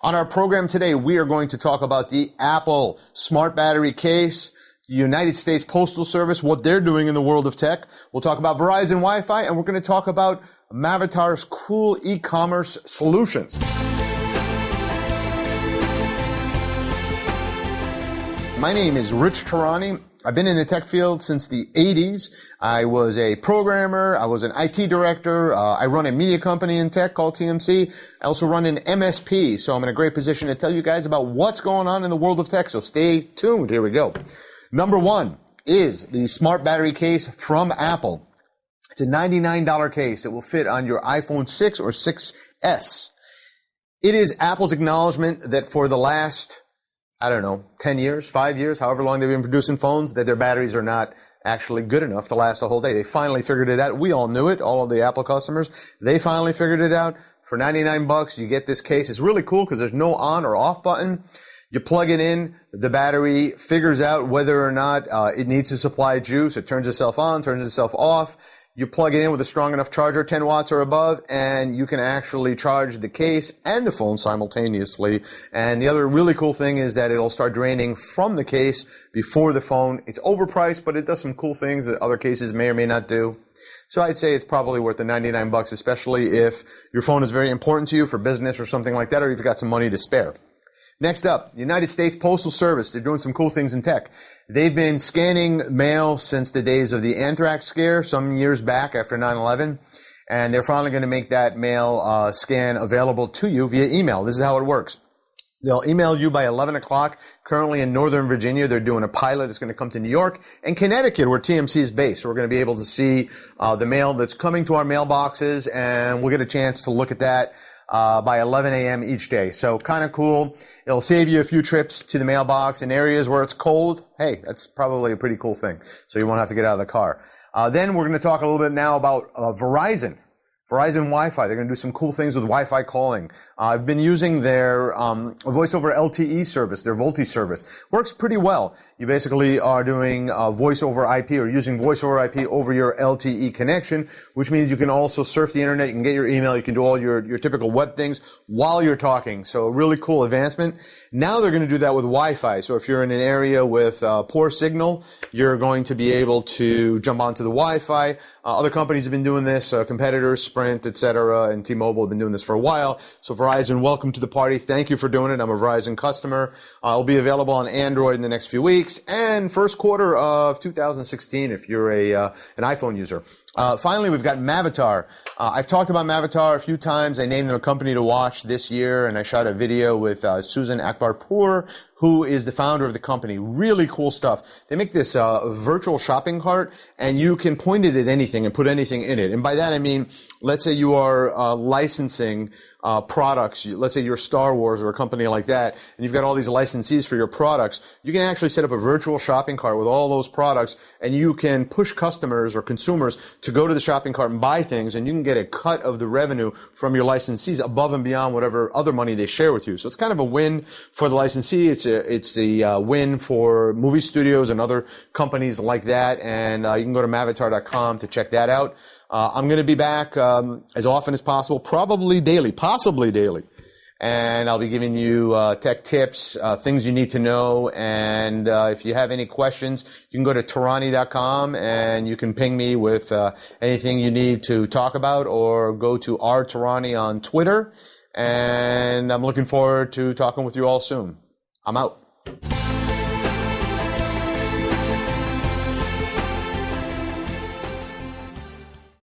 On our program today, we are going to talk about the Apple Smart Battery Case, the United States Postal Service, what they're doing in the world of tech. We'll talk about Verizon Wi-Fi, and we're going to talk about Mavatar's cool e-commerce solutions. My name is Rich Tehrani. I've been in the tech field since the 80s. I was a programmer. I was an IT director. I run a media company in tech called TMC. I also run an MSP, so I'm in a great position to tell you guys about what's going on in the world of tech, so stay tuned. Here we go. Number one is the Smart Battery Case from Apple. It's a $99 case. It will fit on your iPhone 6 or 6S. It is Apple's acknowledgement that for the last 10 years, 5 years, however long they've been producing phones, that their batteries are not actually good enough to last a whole day. They finally figured it out. We all knew it, all of the Apple customers. They finally figured it out. For $99, you get this case. It's really cool because there's no on or off button. You plug it in, the battery figures out whether or not it needs to supply juice. It turns itself on, turns itself off. You plug it in with a strong enough charger, 10 watts or above, and you can actually charge the case and the phone simultaneously. And the other really cool thing is that it'll start draining from the case before the phone. It's overpriced, but it does some cool things that other cases may or may not do. So I'd say it's probably worth the $99, especially if your phone is very important to you for business or something like that, or if you've got some money to spare. Next up, United States Postal Service. They're doing some cool things in tech. They've been scanning mail since the days of the anthrax scare some years back after 9/11, and they're finally going to make that mail scan available to you via email. This is how it works. They'll email you by 11 o'clock. Currently in Northern Virginia, they're doing a pilot. It's going to come to New York and Connecticut, where TMC is based. So we're going to be able to see the mail that's coming to our mailboxes, and we'll get a chance to look at that by 11 a.m. each day. So kind of cool. It'll save you a few trips to the mailbox in areas where it's cold. Hey, that's probably a pretty cool thing. So you won't have to get out of the car. Then we're going to talk a little bit now about Verizon Wi-Fi. They're going to do some cool things with Wi-Fi calling. I've been using their voice over LTE service, their VoLTE service. Works pretty well. You basically are doing voice over IP or using voice over IP over your LTE connection, which means you can also surf the internet, you can get your email, you can do all your typical web things while you're talking. So a really cool advancement. Now they're going to do that with Wi-Fi. So if you're in an area with poor signal, you're going to be able to jump onto the Wi-Fi. Other companies have been doing this, competitors, Sprint, etc., and T-Mobile have been doing this for a while. So Verizon, welcome to the party. Thank you for doing it. I'm a Verizon customer. It'll be available on Android in the next few weeks and first quarter of 2016 if you're an iPhone user. Finally, we've got Mavatar. I've talked about Mavatar a few times. I named them a company to watch this year, and I shot a video with Susan Akbarpour, who is the founder of the company. Really cool stuff. They make this virtual shopping cart, and you can point it at anything and put anything in it. And by that I mean, let's say you are licensing products. Let's say you're Star Wars or a company like that, and you've got all these licensees for your products. You can actually set up a virtual shopping cart with all those products, and you can push customers or consumers to go to the shopping cart and buy things, and you can get a cut of the revenue from your licensees above and beyond whatever other money they share with you. So it's kind of a win for the licensee. It's a win for movie studios and other companies like that, and you can go to Mavatar.com to check that out. I'm going to be back as often as possible, probably daily, possibly daily. And I'll be giving you tech tips, things you need to know. And if you have any questions, you can go to Tehrani.com and you can ping me with anything you need to talk about, or go to rtehrani on Twitter. And I'm looking forward to talking with you all soon. I'm out.